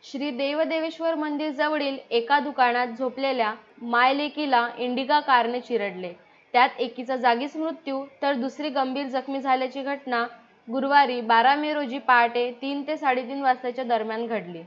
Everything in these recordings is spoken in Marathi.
श्री देवदेवेश्वर मंदिर जवळील एका दुकानात झोपलेल्या मायलेकीला इंडिका कारने चिरडले. त्यात एकीचा जागीच मृत्यू तर दुसरी गंभीर जखमी झाल्याची घटना गुरुवारी 12 मे रोजी पहाटे 3 ते 3:30 वाजताच्या दरम्यान घडली.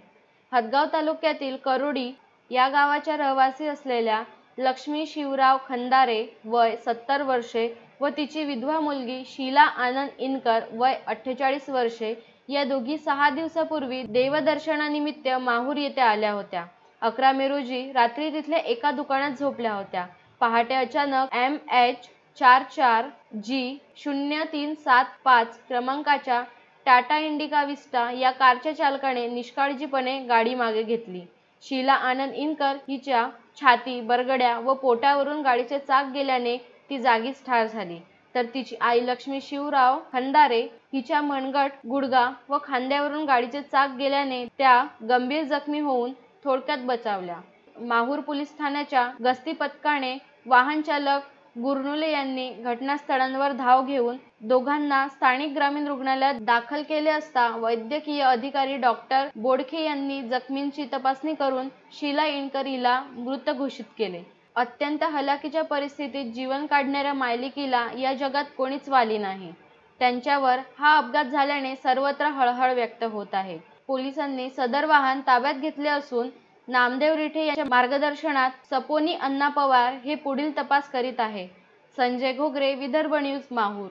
हदगाव तालुक्यातील करोडी या गावाच्या रहिवासी असलेल्या लक्ष्मी शिवराव खंदारे वय 70 वर्षे व तिची विधवा मुलगी शीला आनंद इनकर वय 48 वर्षे या दोघी 6 दिवसापूर्वी देवदर्शनानिमित्त माहूर येथे आल्या होत्या. 11 मे रोजी रात्री तिथल्या एका दुकानात झोपल्या होत्या. पहाटे अचानक MH44G0375 क्रमांकाच्या टाटा इंडिका विस्टा या कारच्या चालकाने निष्काळजीपणे गाडी मागे घेतली. शीला आनंद इनकर हिच्या छाती, बरगड्या व पोटावरून गाडीचे चाक गेल्याने ती जागीच ठार झाली, तर तिची आई लक्ष्मी शिवराव खंदारे हिच्या मनगट, गुडघा व खांद्यावरून गाडीचे चाक गेल्याने त्या गंभीर जखमी होऊन थोडक्यात बचावल्या. माहूर पोलीस ठाण्याच्या गस्ती पथकाने वाहन चालक गुरनुले यांनी घटनास्थळावर धाव घेऊन दोघांना स्थानिक ग्रामीण रुग्णालयात दाखल केले असता वैद्यकीय अधिकारी डॉक्टर बोडखे यांनी जखमींची तपासणी करून शीला इनकर हिला मृत घोषित केले. अत्यंत हलाखीच्या परिस्थितीत जीवन काढणाऱ्या मायलेकीला या जगात कोणीच वाली नाही. त्यांच्यावर हा अपघात झाल्याने सर्वत्र हळहळ व्यक्त होत आहे. पोलिसांनी सदर वाहन ताब्यात घेतले असून नामदेव रिठे यांच्या मार्गदर्शनात सपोनी अण्णा पवार हे पुढील तपास करीत आहे. संजय घोगरे, विदर्भ न्यूज, माहूर.